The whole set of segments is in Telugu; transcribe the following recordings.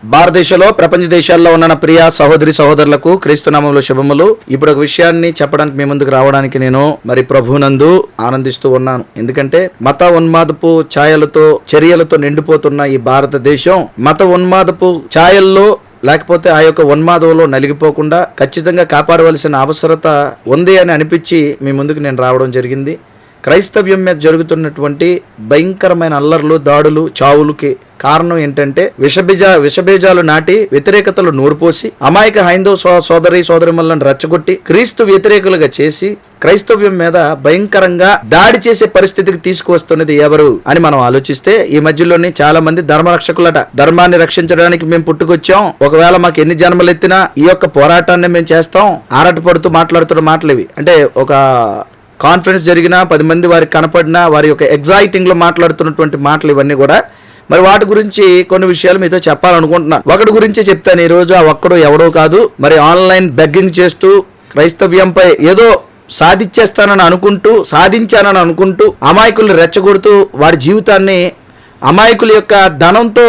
భారతదేశంలో ప్రపంచ దేశాల్లో ఉన్న ప్రియ సహోదరి సహోదరులకు క్రీస్తునామంలో శుభములు. ఇప్పుడు ఒక విషయాన్ని చెప్పడానికి మీ ముందుకు రావడానికి నేను మరి ప్రభునందు ఆనందిస్తూ ఉన్నాను. ఎందుకంటే మత ఉన్మాదపు ఛాయలతో చర్యలతో నిండిపోతున్న ఈ భారతదేశం మత ఉన్మాదపు ఛాయల్లో లేకపోతే ఆ యొక్క ఉన్మాదంలో నలిగిపోకుండా ఖచ్చితంగా కాపాడవలసిన అవసరత ఉంది అని అనిపించి మీ ముందుకు నేను రావడం జరిగింది. క్రైస్తవ్యం మీద జరుగుతున్నటువంటి భయంకరమైన అల్లర్లు, దాడులు, చావులకి కారణం ఏంటంటే విషబీజాలు నాటి వ్యతిరేకతలు నూరుపోసి అమాయక హైందవ సోదరిమల్లను రెచ్చగొట్టి క్రీస్తు వ్యతిరేకులుగా చేసి క్రైస్తవ్యం మీద భయంకరంగా దాడి చేసే పరిస్థితికి తీసుకువస్తున్నది ఎవరు అని మనం ఆలోచిస్తే ఈ మధ్యలోనే చాలా మంది ధర్మరక్షకులట. ధర్మాన్ని రక్షించడానికి మేము పుట్టుకొచ్చాం, ఒకవేళ మాకు ఎన్ని జన్మలు ఎత్తినా ఈ యొక్క పోరాటాన్ని మేము చేస్తాం ఆరాటపడుతూ మాట్లాడుతున్న మాటలు ఇవి. అంటే ఒక కాన్ఫరెన్స్ జరిగినా 10 మంది వారికి కనపడినా వారి యొక్క ఎగ్జైటింగ్లో మాట్లాడుతున్నటువంటి మాటలు ఇవన్నీ కూడా. మరి వాటి గురించి కొన్ని విషయాలు మీతో చెప్పాలనుకుంటున్నాను. ఒకటి గురించి చెప్తాను ఈరోజు. ఆ ఒక్కడు ఎవడో కాదు, మరి ఆన్లైన్ బెగ్గింగ్ చేస్తూ క్రైస్తవ్యంపై ఏదో సాధించానని అనుకుంటూ అమాయకుల్ని రెచ్చగొడుతూ వాడి జీవితాన్ని అమాయకుల యొక్క ధనంతో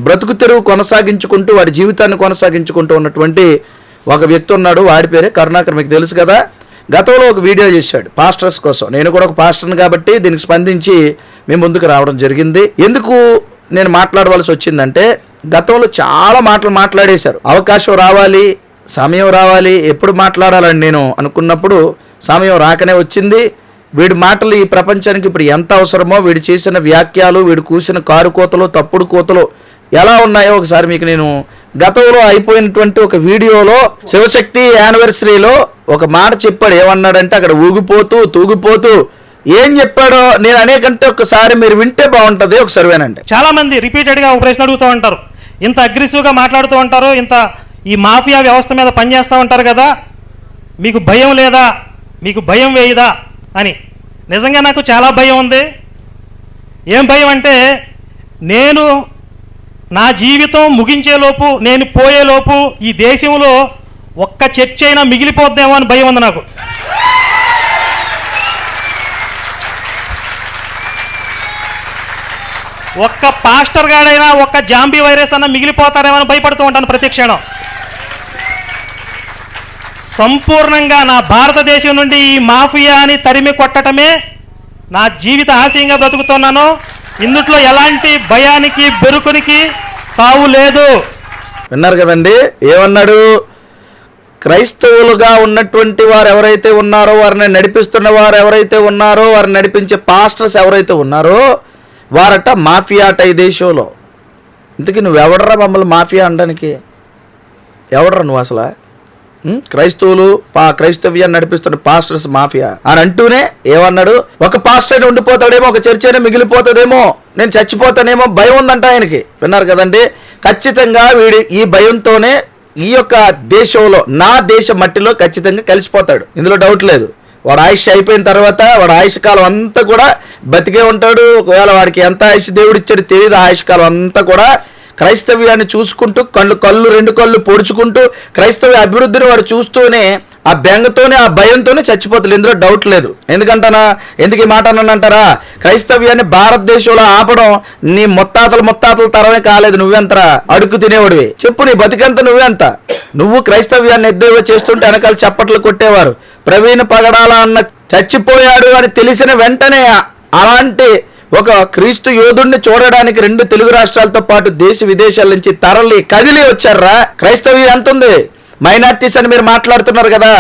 బ్రతుకు తెరువు కొనసాగించుకుంటూ వాడి జీవితాన్ని కొనసాగించుకుంటూ ఉన్నటువంటి ఒక వ్యక్తి ఉన్నాడు. వాడి పేరే కరుణాకర్. మీకు తెలుసు కదా, గతంలో ఒక వీడియో చేశాడు పాస్టర్స్ కోసం. నేను కూడా ఒక పాస్టర్ని కాబట్టి దీనికి స్పందించి మేము ముందుకు రావడం జరిగింది. ఎందుకు నేను మాట్లాడవలసి వచ్చిందంటే, గతంలో చాలా మాటలు మాట్లాడేశారు. అవకాశం రావాలి, సమయం రావాలి, ఎప్పుడు మాట్లాడాలని నేను అనుకున్నప్పుడు సమయం రాకనే వచ్చింది. వీడి మాటలు ఈ ప్రపంచానికి ఇప్పుడు ఎంత అవసరమో, వీడు చేసిన వ్యాఖ్యలు, వీడు కూసిన కారు కోతలు, తప్పుడు కోతలు ఎలా ఉన్నాయో ఒకసారి మీకు నేను గతంలో అయిపోయినటువంటి ఒక వీడియోలో శివశక్తి యానివర్సరీలో ఒక మాట చెప్పాడు. ఏమన్నాడంటే, అక్కడ తూగిపోతూ ఏం చెప్పాడో నేను అనేకంటే ఒకసారి మీరు వింటే బాగుంటుంది. ఒకసారి వినండి. చాలా మంది రిపీటెడ్గా ఒక ప్రశ్న అడుగుతూ ఉంటారు, ఇంత అగ్రెసివ్గా మాట్లాడుతూ ఉంటారు, ఇంత ఈ మాఫియా వ్యవస్థ మీద పనిచేస్తూ ఉంటారు కదా, మీకు భయం లేదా, మీకు భయం వేయదా అని. నిజంగా నాకు చాలా భయం ఉంది. ఏం భయం అంటే, నేను నా జీవితం ముగించేలోపు, నేను పోయేలోపు ఈ దేశంలో ఒక్క చర్చ అయినా మిగిలిపోద్దేమో అని భయం ఉంది నాకు. ఒక్క పాస్టర్ గాడైనా, ఒక్క జాంబీ వైరస్ అన్న మిగిలిపోతారేమో అని భయపడుతూ ఉంటాను ప్రతి క్షణం. సంపూర్ణంగా నా భారతదేశం నుండి ఈ మాఫియాని తరిమి కొట్టడమే నా జీవిత ఆశయంగా బ్రతుకుతున్నాను. ఇందుట్లో ఎలాంటి భయానికి బెరుకునికి తావు లేదు. విన్నారు కదండి, ఏమన్నాడు? క్రైస్తవులుగా ఉన్నటువంటి వారు ఎవరైతే ఉన్నారో, వారిని నడిపిస్తున్న వారు ఎవరైతే ఉన్నారో, వారిని నడిపించే పాస్టర్స్ ఎవరైతే ఉన్నారో వారట మాఫియా అట ఈ దేశంలో. ఇంతకీ నువ్వెవడరా మమ్మల్ని మాఫియా అనడానికి? ఎవడరా నువ్వు అసలు? క్రైస్తవులు క్రైస్తవ్యాన్ని నడిపిస్తున్న పాస్టర్స్ మాఫియా అని అంటూనే ఏమన్నాడు? ఒక పాస్టర్ ఉండిపోతాడేమో, ఒక చర్చ అయినా మిగిలిపోతుందేమో, నేను చచ్చిపోతానేమో భయం ఉందంట ఆయనకి. విన్నారు కదండి, ఖచ్చితంగా వీడి ఈ భయంతోనే ఈ యొక్క దేశంలో, నా దేశ మట్టిలో ఖచ్చితంగా కలిసిపోతాడు. ఇందులో డౌట్ లేదు. వాడు ఆయుష్ అయిపోయిన తర్వాత వాడు ఆయుష్ కాలం అంతా కూడా బతికే ఉంటాడు. ఒకవేళ వాడికి ఎంత ఆయుష్ దేవుడు ఇచ్చాడు తెలియదు. ఆయుష్ కాలం అంతా కూడా క్రైస్తవ్యాన్ని చూసుకుంటూ రెండు కళ్ళు పొడుచుకుంటూ క్రైస్తవ అభివృద్ధిని వాడు చూస్తూనే ఆ బెంగతోనే, ఆ భయంతోనే చచ్చిపోతాడు. ఇందులో డౌట్ లేదు. ఎందుకు ఈ మాట అన్నానంటారా? క్రైస్తవ్యాన్ని భారతదేశంలో ఆపడం నీ ముత్తాతల తరమే కాలేదు. నువ్వెంతరా అడుగు తినేవాడివి? చెప్పు, నీ బతికెంత? నువ్వెంత? నువ్వు క్రైస్తవ్యాన్ని ఎద్దేవో చేస్తుంటే వెనకాల చప్పట్లు కొట్టేవారు. ప్రవీణ్ పగడాల అన్న చచ్చిపోయాడు అని తెలిసిన వెంటనే అలాంటి ఒక క్రీస్తు యోధుడిని చూడడానికి 2 తెలుగు రాష్ట్రాలతో పాటు దేశ విదేశాల నుంచి కదిలి వచ్చారా? క్రైస్తవ్యం ఎంత ఉంది? మైనారిటీస్ అని మీరు మాట్లాడుతున్నారు కదా,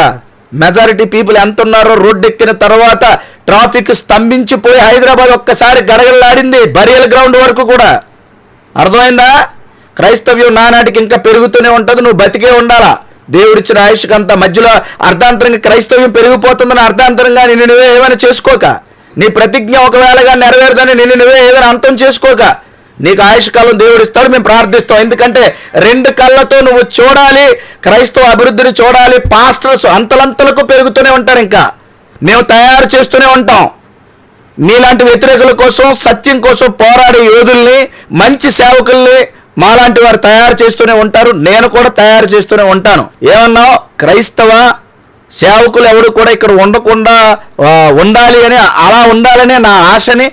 మెజారిటీ పీపుల్ ఎంత ఉన్నారో రోడ్డు ఎక్కిన తర్వాత ట్రాఫిక్ స్తంభించిపోయి హైదరాబాద్ ఒక్కసారి గడగడలాడింది, బరియల్ గ్రౌండ్ వరకు కూడా. అర్థమైందా? క్రైస్తవ్యం నానాటికి ఇంకా పెరుగుతూనే ఉంటుంది. నువ్వు బతికే ఉండాలా. దేవుడిచ్చిన ఆయుష్కి అంత మధ్యలో అర్ధాంతరంగా క్రైస్తవ్యం పెరిగిపోతుందని అర్ధాంతరంగా నువ్వే ఏమైనా చేసుకోక, నీ ప్రతిజ్ఞ ఒకవేళగా నెరవేరదని నువ్వే ఏదైనా అంతం చేసుకోక, నీకు ఆయుష్కాలం దేవుడు ఇస్తాడు. మేము ప్రార్థిస్తాం. ఎందుకంటే 2 కళ్ళతో నువ్వు చూడాలి, క్రైస్తవ అభివృద్ధిని చూడాలి. పాస్టర్స్ అంతలంతలకు పెరుగుతూనే ఉంటారు. ఇంకా మేము తయారు చేస్తూనే ఉంటాం. మీలాంటి వ్యతిరేకుల కోసం, సత్యం కోసం పోరాడే యోధుల్ని, మంచి సేవకుల్ని మాలాంటి వారు తయారు చేస్తూనే ఉంటారు. నేను కూడా తయారు చేస్తూనే ఉంటాను. ఏమన్నావు? క్రైస్తవ సేవకులు ఎవరు కూడా ఇక్కడ ఉండకుండా ఉండాలి అని, అలా ఉండాలనే నా ఆశని,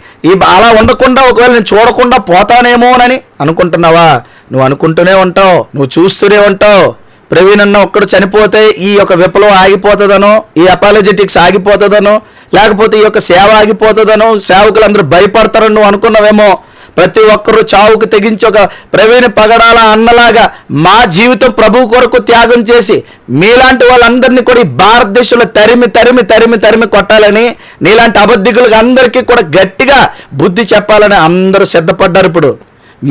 అలా ఉండకుండా ఒకవేళ నేను చూడకుండా పోతానేమోనని అనుకుంటున్నావా? నువ్వు అనుకుంటూనే ఉంటావు, నువ్వు చూస్తూనే ఉంటావు. ప్రవీణ్ అన్న ఒక్కడు చనిపోతే ఈ యొక్క విప్లవం ఆగిపోతుందనో, ఈ అపాలజెటిక్స్ ఆగిపోతుందనో, లేకపోతే ఈ యొక్క సేవ ఆగిపోతుందనో, సేవకులందరూ భయపడతారని నువ్వు అనుకున్నావేమో. ప్రతి ఒక్కరూ చావుకు తెగించి ఒక ప్రవీణ్ పగడాల అన్నలాగా మా జీవితం ప్రభు కొరకు త్యాగం చేసి మీలాంటి వాళ్ళందరినీ కూడా ఈ భారతదేశంలో తరిమి తరిమి తరిమి తరిమి కొట్టాలని, నీలాంటి అబద్ధికులకు అందరికీ కూడా గట్టిగా బుద్ధి చెప్పాలని అందరూ సిద్ధపడ్డారు. ఇప్పుడు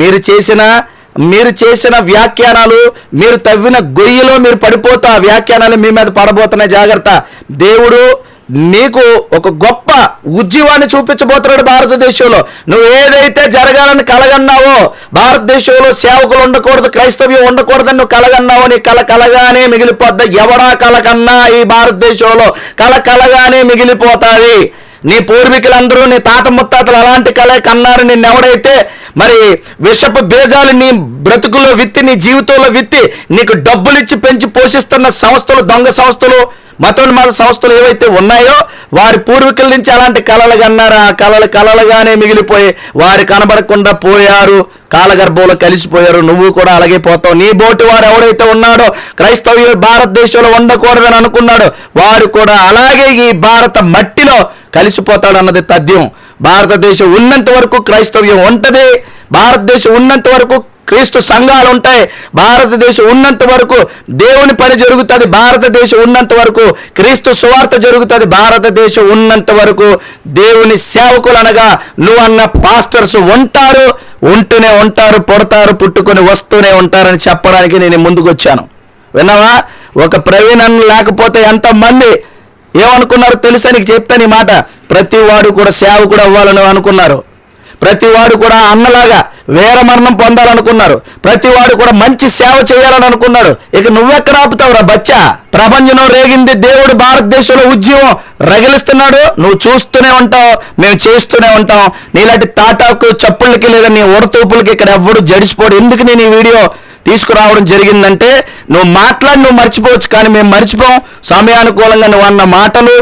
మీరు చేసిన వ్యాఖ్యానాలు, మీరు తవ్విన గొయ్యిలో మీరు పడిపోతా, ఆ వ్యాఖ్యానాలు మీ మీద పడబోతున్నాయి. జాగ్రత్త. దేవుడు నీకు ఒక గొప్ప ఉద్యమాన్ని చూపించబోతున్నాడు భారతదేశంలో. నువ్వు ఏదైతే జరగాలని కలగన్నావో, భారతదేశంలో సేవకులు ఉండకూడదు, క్రైస్తవ్యం ఉండకూడదని నువ్వు కలగన్నావో, నీ కల కలగానే మిగిలిపోద్ది. ఎవడా కలకన్నా ఈ భారతదేశంలో కల కలగానే మిగిలిపోతాది. నీ పూర్వీకులందరూ, నీ తాత ముత్తాతలు అలాంటి కళ కన్నారు. నిన్నెవడైతే మరి విషపు బీజాలు నీ బ్రతుకుల్లో విత్తి, నీ జీవితంలో విత్తి, నీకు డబ్బులు ఇచ్చి పెంచి పోషిస్తున్న సంస్థలు, దొంగ సంస్థలు, మతోన్మాద సంస్థలు ఏవైతే ఉన్నాయో, వారి పూర్వీకుల నుంచి అలాంటి కళలు కన్నారు. ఆ కళలు కళలుగానే మిగిలిపోయి వారు కనబడకుండా పోయారు, కాలగర్భంలో కలిసిపోయారు. నువ్వు కూడా అలాగే పోతావు. నీ బోటి వాడు ఎవడైతే ఉన్నాడో, క్రైస్తవ్యులు భారతదేశంలో ఉండకూడదని అనుకున్నాడు, వాడు కూడా అలాగే ఈ భారత మట్టిలో కలిసిపోతాడు అన్నది తథ్యం. భారతదేశం ఉన్నంత వరకు క్రైస్తవ్యం ఉంటుంది, భారతదేశం ఉన్నంత వరకు క్రీస్తు సంఘాలు ఉంటాయి, భారతదేశం ఉన్నంత వరకు దేవుని పని జరుగుతుంది, భారతదేశం ఉన్నంత వరకు క్రీస్తు సువార్త జరుగుతుంది, భారతదేశం ఉన్నంత వరకు దేవుని సేవకులు అనగా నువ్వు అన్న పాస్టర్స్ ఉంటారు, ఉంటూనే ఉంటారు, పుడతారు, పుట్టుకొని వస్తూనే ఉంటారని చెప్పడానికి నేను ముందుకు వచ్చాను. విన్నావా? ఒక ప్రవీణ్ అన్న లేకపోతే ఎంతమంది ఏమనుకున్నారు తెలుసా? నీకు చెప్తాను ఈ మాట. ప్రతి వాడు కూడా సేవకుడు అవ్వాలని అనుకున్నారు, ప్రతి వాడు కూడా అన్నలాగా వీర మరణం పొందాలనుకున్నారు, ప్రతి వాడు కూడా మంచి సేవ చేయాలని అనుకున్నాడు. ఇక నువ్వెక్కడ ఆపుతావురా బచ్చా? ప్రపంచంలో రేగింది, దేవుడు భారతదేశంలో ఉద్యమం రగిలిస్తున్నాడు, నువ్వు చూస్తూనే ఉంటావు, మేము చేస్తూనే ఉంటాం. నీలాంటి తాటాకు చప్పుళ్ళకి లేదా నీ ఉడతూపులకి ఇక్కడ ఎవ్వడు జడిసిపోడు. ఎందుకు నేను ఈ వీడియో తీసుకురావడం జరిగిందంటే, నువ్వు నువ్వు మర్చిపోవచ్చు, కానీ మేము మర్చిపోం. సమయానుకూలంగా నువ్వు అన్న మాటలు,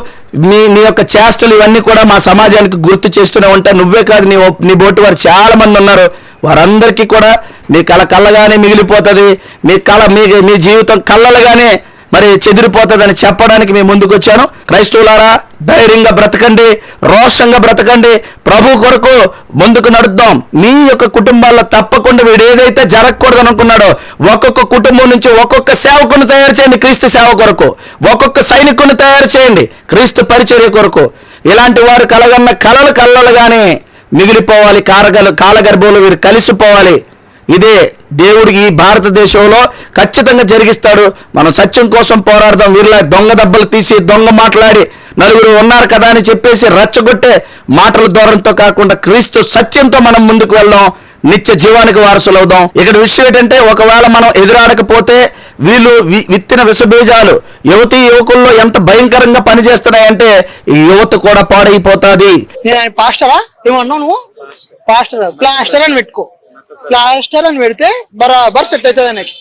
నీ యొక్క చేష్టలు ఇవన్నీ కూడా మా సమాజానికి గుర్తు చేస్తూనే ఉంటాయి. నువ్వే కాదు, నీ బోటి వారు చాలా మంది ఉన్నారు. వారందరికీ కూడా మీ కళ కళ్ళగానే మిగిలిపోతుంది, మీ జీవితం కళ్ళలుగానే మరి చెదిరిపోతుందని చెప్పడానికి మేము ముందుకు వచ్చాను. క్రైస్తవులారా, ధైర్యంగా బ్రతకండి, రోషంగా బ్రతకండి, ప్రభు కొరకు ముందుకు నడుద్దాం. మీ యొక్క కుటుంబాల్లో తప్పకుండా వీడు ఏదైతే జరగకూడదు అనుకున్నాడో, ఒక్కొక్క కుటుంబం నుంచి ఒక్కొక్క సేవకుని తయారు చేయండి క్రీస్తు సేవ కొరకు, ఒక్కొక్క సైనికుని తయారు చేయండి క్రీస్తు పరిచర్య కొరకు. ఇలాంటి వారు కలగన్న కలలు కళ్ళలుగానే మిగిలిపోవాలి, కాలగర్భంలో వీరు కలిసిపోవాలి. ఇదే దేవుడికి ఈ భారతదేశంలో ఖచ్చితంగా జరిగిస్తాడు. మనం సత్యం కోసం పోరాడదాం. వీరిలా దొంగ దెబ్బలు తీసి, దొంగ మాట్లాడి, నలుగురు ఉన్నారు కదా అని చెప్పేసి రచ్చగొట్టే మాటల దూరంతో కాకుండా క్రీస్తు సత్యంతో మనం ముందుకు వెళ్దాం, నిత్య జీవానికి వారసులు అవుదాం. ఇక్కడ విషయం ఏంటంటే, ఒకవేళ మనం ఎదురాడకపోతే వీళ్ళు విత్తిన విషబీజాలు యువకుల్లో ఎంత భయంకరంగా పనిచేస్తున్నాయంటే ఈ యువత కూడా పాడైపోతాది. నేను పాస్టరా ఏమన్నావు? నువ్వు పాస్టర్ ప్లాస్టర్ అని పెట్టుకో, ప్లాస్టర్ అని పెడితే బరాబర్ సెట్ అవుతుంది అనేది.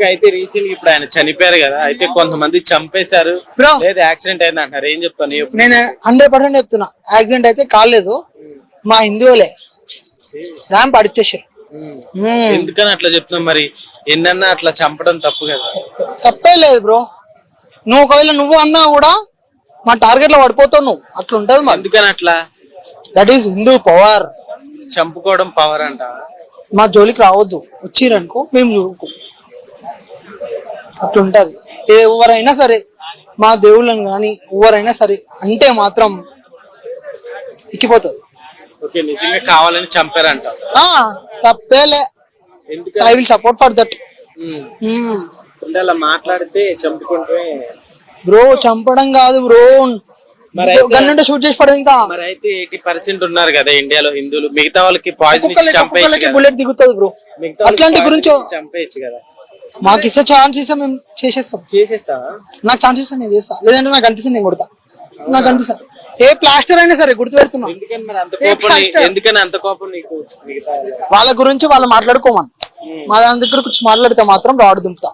అయితే రీసెంట్ ఇప్పుడు ఆయన చనిపోయారు కదా, అయితే కొంతమంది చంపేశారు లేదా యాక్సిడెంట్ అయింది అంటారు, ఏం చెప్తాను? నేను 100% చెప్తున్నా, యాక్సిడెంట్ అయితే కాలేదు, మా హిందువులే ర్యాంప్ అడిచేసారు. ఎందుకని అట్లా చెప్తున్నాం? మరి ఎన్నన్నా అట్లా చంపడం తప్పు కదా? తప్పే లేదు బ్రో. నువ్వు ఒకవేళ నువ్వు అన్నా కూడా మా టార్గెట్ లో పడిపోతావు నువ్వు, అట్లా ఉంటది. ఎందుకని అట్లా? That is Hindu power. చంపుకోవడం పవర్ అంట. మా జోలికి రావద్దు, వచ్చిరనుకో మేము చూడుకో, అట్లుంటది. ఎవరైనా సరే, మా దేవుళ్ళని కానీ ఎవరైనా సరే అంటే మాత్రం ఎక్కిపోతుంది. ఓకే, నిజంగా కావాలని చంపారంట? తప్పేలే. I will support for that. అలా మాట్లాడితే చంపుకుంటే బ్రో, చంపడం కాదు బ్రో, గన్నుంటే షూట్ చేసి పడదు. ఇంకా మరి అయితే 80% ఉన్నారు కదా ఇండియాలో హిందువులు, మిగతా వాళ్ళకి పాయిజన్ ఇచ్చి చంపేయచ్చు, బుల్లెట్ దిగుతుంది బ్రో. అట్లాంటి గురించి చంపేయచ్చు కదా. మాకు ఇస్తే ఛాన్స్ ఇస్తే మేము చేసేస్తావా? నాకు ఛాన్స్ ఇస్తే నేను చేస్తా, లేదంటే నాకు అనిపిస్తుంది నేను కొడతా. నాకు అనిపిస్తా ఏ ప్లాస్టర్ అయినా సరే గుర్తు పెడుతున్నా. ఎందుకని అంత కోపం నీకు? వాళ్ళ గురించి వాళ్ళు మాట్లాడుకోమని, మా దాని దగ్గర కూర్చొని మాట్లాడితే మాత్రం రాడు దింపుతా.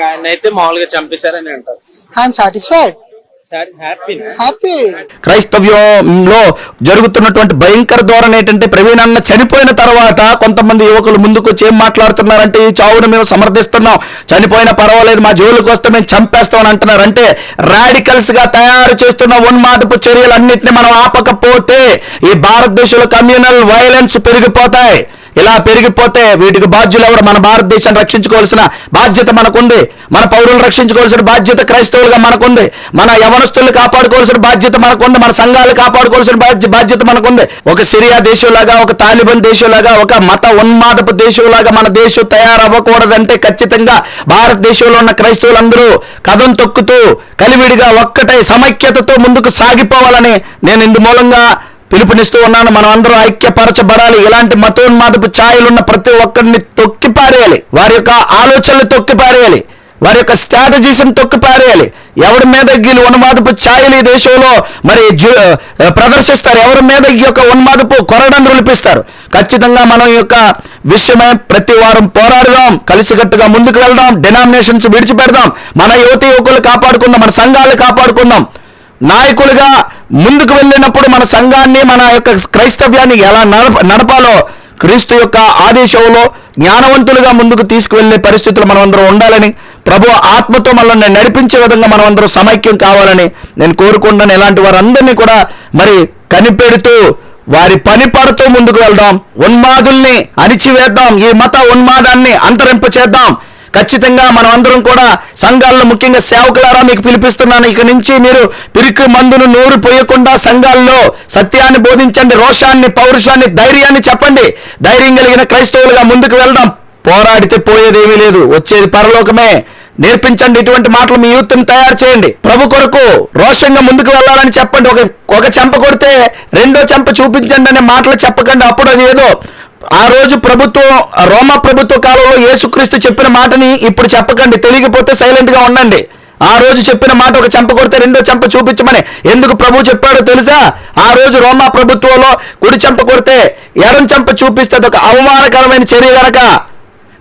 ఆయన అయితే మామూలుగా చంపేశారని అంటారు. I'm satisfied. హ్యాపీ. క్రైస్తవ్యంలో జరుగుతున్నటువంటి భయంకర ధోరణి ఏంటంటే, ప్రవీణ్ అన్న చనిపోయిన తర్వాత కొంతమంది యువకులు ముందుకు వచ్చి ఏం మాట్లాడుతున్నారంటే, ఈ చావును మేము సమర్థిస్తున్నాం, చనిపోయినా పర్వాలేదు, మా జోలికి వస్తే మేము చంపేస్తాం అని అంటున్నారు. అంటే రాడికల్స్ గా తయారు చేస్తున్న ఉన్మాదపు చర్యలన్నింటినీ మనం ఆపకపోతే ఈ భారతదేశంలో కమ్యూనల్ వైలెన్స్ పెరిగిపోతాయి. ఇలా పెరిగిపోతే వీటికి బాధ్యులు ఎవరు? మన భారతదేశాన్ని రక్షించుకోవాల్సిన బాధ్యత మనకుంది, మన పౌరులను రక్షించుకోవాల్సిన బాధ్యత క్రైస్తవులుగా మనకుంది, మన యవనస్తుల్ని కాపాడుకోవాల్సిన బాధ్యత మనకుంది, మన సంఘాలు కాపాడుకోవాల్సిన బాధ్యత మనకుంది. ఒక సిరియా దేశంలాగా, ఒక తాలిబాన్ దేశంలాగా, ఒక మత ఉన్మాదపు దేశంలాగా మన దేశం తయారవ్వకూడదంటే ఖచ్చితంగా భారతదేశంలో ఉన్న క్రైస్తవులందరూ కథం తొక్కుతూ కలివిడిగా ఒక్కటై సమైక్యతతో ముందుకు సాగిపోవాలని నేను ఇందు మూలంగా పిలుపునిస్తూ ఉన్నాను. మనం అందరూ ఐక్యపరచబడాలి. ఇలాంటి మతోన్మాదపు ఛాయలున్న ప్రతి ఒక్కరిని తొక్కిపారేయాలి, వారి యొక్క ఆలోచనలు తొక్కిపారేయాలి, వారి యొక్క స్ట్రాటజీస్ని తొక్కిపారేయాలి. ఎవరి మీద ఈ ఉన్మాదపు ఛాయలు ఈ దేశంలో మరి ప్రదర్శిస్తారు, ఎవరి మీద ఈ యొక్క ఉన్మాదపు కొరడం రులిపిస్తారు. ఖచ్చితంగా మనం ఈ యొక్క విషయమై ప్రతి వారం పోరాడుదాం, కలిసికట్టుగా ముందుకు వెళ్దాం, డినామినేషన్స్ విడిచిపెడదాం, మన యువతి యువకులు కాపాడుకుందాం, మన సంఘాలు కాపాడుకుందాం. నాయకులుగా ముందుకు వెళ్ళినప్పుడు మన సంఘాన్ని, మన యొక్క క్రైస్తవ్యాన్ని ఎలా నడపాలో క్రీస్తు యొక్క ఆదేశంలో జ్ఞానవంతులుగా ముందుకు తీసుకువెళ్లే పరిస్థితులు మనం అందరం ఉండాలని, ప్రభు ఆత్మతో మనల్ని నడిపించే విధంగా మనం అందరం సమైక్యం కావాలని నేను కోరుకుంటాను. ఇలాంటి వారందరినీ కూడా మరి కనిపెడుతూ వారి పని పడుతూ ముందుకు వెళ్దాం, ఉన్మాదుల్ని అణిచివేద్దాం, ఈ మత ఉన్మాదాన్ని అంతరింపచేద్దాం. ఖచ్చితంగా మనం అందరం కూడా సంఘాల్లో, ముఖ్యంగా సేవకులారా మీకు పిలిపిస్తున్నాను, ఇక నుంచి మీరు పిరికి మందును నూరు పోయకుండా సంఘాల్లో సత్యాన్ని బోధించండి, రోషాన్ని, పౌరుషాన్ని, ధైర్యాన్ని చెప్పండి. ధైర్యం కలిగిన క్రైస్తవులుగా ముందుకు వెళ్దాం. పోరాడితే పోయేదేమీ లేదు, వచ్చేది పరలోకమే. నేర్పించండి, ఇటువంటి మాటలు మీ యూత్ని తయారు చేయండి. ప్రభు కొరకు రోషంగా ముందుకు వెళ్ళాలని చెప్పండి. ఒక చెంప కొడితే రెండో చెంప చూపించండి అనే మాటలు చెప్పకండి. అప్పుడు అది ఏదో ఆ రోజు ప్రభుత్వం, రోమా ప్రభుత్వ కాలంలో యేసుక్రీస్తు చెప్పిన మాటని ఇప్పుడు చెప్పకండి. తెలియకపోతే సైలెంట్ గా ఉండండి. ఆ రోజు చెప్పిన మాట ఒక చెంప కొడితే రెండో చెంప చూపించమని ఎందుకు ప్రభు చెప్పాడో తెలుసా? ఆ రోజు రోమా ప్రభుత్వంలో కుడి చెంప కొడితే ఎడం చెంప చూపిస్తే ఒక అవమానకరమైన చర్య గనక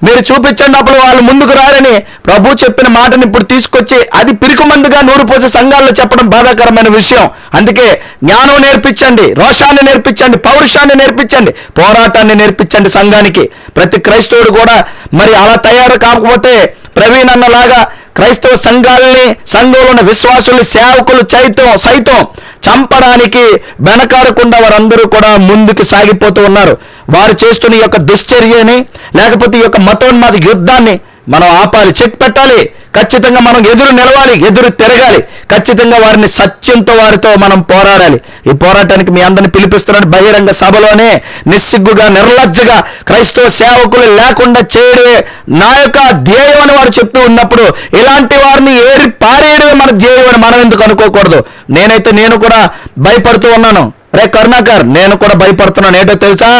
మీరు చూపించండి, అప్పుడు వాళ్ళు ముందుకు రారని ప్రభు చెప్పిన మాటని ఇప్పుడు తీసుకొచ్చి అది పిరికిమందుగా నూరుపోసే సంఘాల్లో చెప్పడం బాధాకరమైన విషయం. అందుకే జ్ఞానం నేర్పించండి, రోషాన్ని నేర్పించండి, పౌరుషాన్ని నేర్పించండి, పోరాటాన్ని నేర్పించండి సంఘానికి. ప్రతి క్రైస్తవుడు కూడా మరి అలా తయారు కాకపోతే ప్రవీణ్ అన్నలాగా క్రైస్తవ సంఘాలని, సంఘంలో ఉన్న విశ్వాసుల్ని, సేవకులు సైతం చంపడానికి వెనకాడకుండా వారందరూ కూడా ముందుకు సాగిపోతూ ఉన్నారు. వారు చేస్తున్న ఈ యొక్క దుశ్చర్యని, లేకపోతే ఈ యొక్క మతోన్మాద యుద్ధాన్ని మనం ఆపాలి, చెక్ పెట్టాలి. ఖచ్చితంగా మనం ఎదురు నిలవాలి, ఎదురు తిరగాలి. ఖచ్చితంగా వారిని సత్యంతో వారితో మనం పోరాడాలి. ఈ పోరాటానికి మీ అందరిని పిలిపిస్తున్నాను. బహిరంగ సభలోనే నిస్సిగ్గుగా, నిర్లజ్జగా క్రైస్తవ సేవకులు లేకుండా చేయడమే నా యొక్క ధ్యేయం అని వారు చెప్తూ ఉన్నప్పుడు ఇలాంటి వారిని ఏరి పారేయడమే మన ధ్యేయం అని మనం ఎందుకు అనుకోకూడదు? నేను కూడా భయపడుతూ ఉన్నాను. రే కరుణాకర్, నేను కూడా భయపడుతున్నాను. ఏంటో తెలుసా?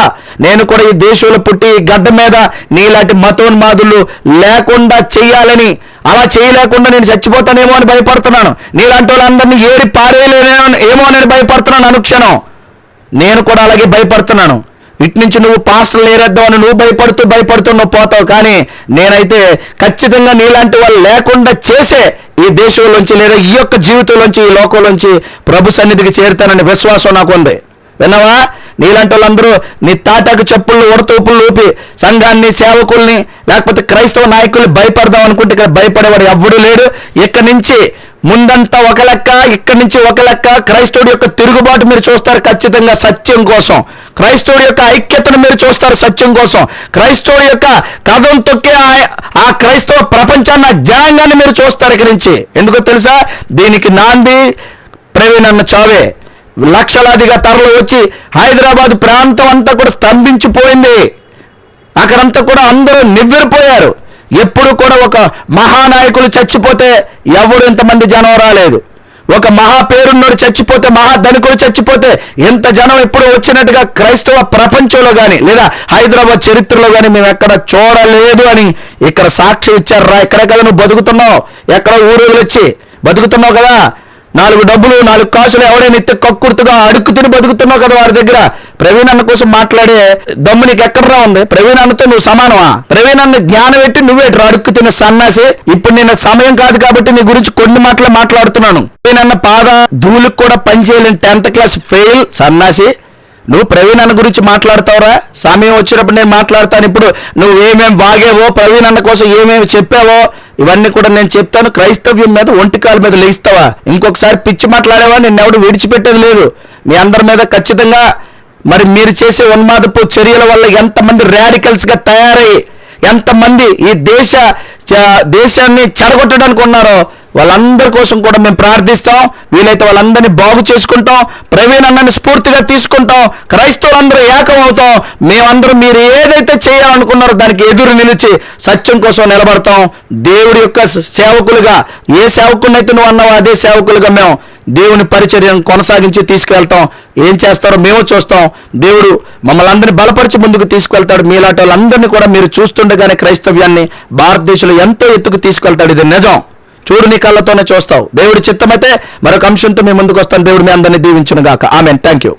నేను కూడా ఈ దేశంలో పుట్టి ఈ గడ్డ మీద నీలాంటి మతోన్మాదులు లేకుండా చెయ్యాలని, అలా చేయలేకుండా నేను చచ్చిపోతానేమో అని భయపడుతున్నాను. నీలాంటి వాళ్ళందరినీ ఏరి పారేయలేమో అని భయపడుతున్నాను అనుక్షణం. నేను కూడా అలాగే భయపడుతున్నాను. ఇటు నుంచి నువ్వు పాస్టర్లు ఏరేద్దామని నువ్వు భయపడుతూ నువ్వు పోతావు. కానీ నేనైతే ఖచ్చితంగా నీలాంటి వాళ్ళు లేకుండా చేసే ఈ దేశంలోంచి లేదా ఈ యొక్క జీవితంలోంచి, ఈ లోకంలోంచి ప్రభు సన్నిధికి చేరుతానని విశ్వాసం నాకు ఉంది. విన్నావా? నీలాంటి వాళ్ళందరూ నీ తాటాకు చెప్పులు, ఉడతూపులు ఊపి సంఘాన్ని, సేవకుల్ని, లేకపోతే క్రైస్తవ నాయకుల్ని భయపడదాం అనుకుంటే ఇక్కడ భయపడేవాడు ఎవ్వడూ లేడు. ఇక్కడి నుంచి ముందంతా ఒక లెక్క, ఇక్కడి నుంచి ఒక లెక్క. క్రైస్తవుడి యొక్క తిరుగుబాటు మీరు చూస్తారు ఖచ్చితంగా సత్యం కోసం. క్రైస్తవుడి యొక్క ఐక్యతను మీరు చూస్తారు సత్యం కోసం. క్రైస్తవుడి యొక్క కథం తొక్కే ఆ క్రైస్తవ ప్రపంచాన్ని, జనాంగాన్ని మీరు చూస్తారు ఇక్కడి నుంచి. ఎందుకో తెలుసా? దీనికి నాంది ప్రవీణ్ అన్న చావే. లక్షలాదిగా తరలి వచ్చి హైదరాబాద్ ప్రాంతం అంతా కూడా స్తంభించిపోయింది. అక్కడంతా కూడా అందరూ నివ్వెరపోయారు. ఎప్పుడు కూడా ఒక మహానాయకులు చచ్చిపోతే ఎవరు ఇంతమంది జనం రాలేదు. ఒక మహా పేరున్నోడు చచ్చిపోతే, మహాధనికుడు చచ్చిపోతే ఎంత జనం ఎప్పుడు వచ్చినట్టుగా క్రైస్తవ ప్రపంచంలో కానీ లేదా హైదరాబాద్ చరిత్రలో కానీ మేము ఎక్కడ చూడలేదు అని ఇక్కడ సాక్ష్యం ఇచ్చారు. రా, ఎక్కడ కదా నువ్వు బతుకుతున్నావు, ఎక్కడ ఊరు వచ్చి బతుకుతున్నావు కదా. 4 డబ్బులు 4 కాసులు ఎవడైనా ఇస్తే కక్కుర్తుగా అడుక్కు తిని బతుకుతున్నావు కదా వారి దగ్గర. ప్రవీణ్ అన్న కోసం మాట్లాడే దమ్ము నీకు ఎక్కడరా ఉంది? ప్రవీణ్ అన్నతో నువ్వు సమానమా? ప్రవీణ్ అన్న జ్ఞానం పెట్టి నువ్వేట్రా అడుక్కు తినే సన్నాసి. ఇప్పుడు నేను సమయం కాదు కాబట్టి నీ గురించి కొన్ని మాటలు మాట్లాడుతున్నాను. ప్రవీణ్ అన్న పాద ధూళికి కూడా పనిచేయలేని 10th క్లాస్ ఫెయిల్ సన్నాసి. నువ్వు ప్రవీణ్ అన్న గురించి మాట్లాడతావురా? సమయం వచ్చినప్పుడు నేను మాట్లాడతాను. ఇప్పుడు నువ్వు ఏమేమి వాగేవో, ప్రవీణ్ అన్న కోసం ఏమేమి చెప్పావో ఇవన్నీ కూడా నేను చెప్తాను. క్రైస్తవ్యం మీద ఒంటికాల మీద లేస్తావా? ఇంకొకసారి పిచ్చి మాట్లాడేవా నిన్నెవడు విడిచిపెట్టేది లేదు. మీ అందరి మీద ఖచ్చితంగా మరి మీరు చేసే ఉన్మాదపు చర్యల వల్ల ఎంతమంది రాడికల్స్ గా తయారై ఎంతమంది ఈ దేశాన్ని చెడగొట్టడానికి ఉన్నారో వాళ్ళందరి కోసం కూడా మేము ప్రార్థిస్తాం. వీలైతే వాళ్ళందరినీ బాగు చేసుకుంటాం. ప్రవీణ్ అన్నని స్ఫూర్తిగా తీసుకుంటాం. క్రైస్తవులందరూ ఏకం అవుతాం. మేమందరం మీరు ఏదైతే చేయాలనుకున్నారో దానికి ఎదురు నిలిచి సత్యం కోసం నిలబడతాం. దేవుడి యొక్క సేవకులుగా ఏ సేవకునైతే నువ్వు అన్నావో అదే సేవకులుగా మేము దేవుని పరిచర్యను కొనసాగించి తీసుకెళ్తాం. ఏం చేస్తారో మేము చూస్తాం. దేవుడు మమ్మల్ని అందరినీ బలపరిచి ముందుకు తీసుకెళ్తాడు. మీలాంటి వాళ్ళందరినీ కూడా మీరు చూస్తుండగానే క్రైస్తవ్యాన్ని భారతదేశంలో ఎంతో ఎత్తుకు తీసుకెళ్తాడు. ఇది నిజం. చూడు, నీ కళ్ళతోనే చూస్తావు. దేవుడి చిత్తమైతే మరొక అంశంతో మీ ముందుకు వస్తాను. దేవుడు మీ అందరినీ దీవించును గాక. ఆమేన్. Thank you.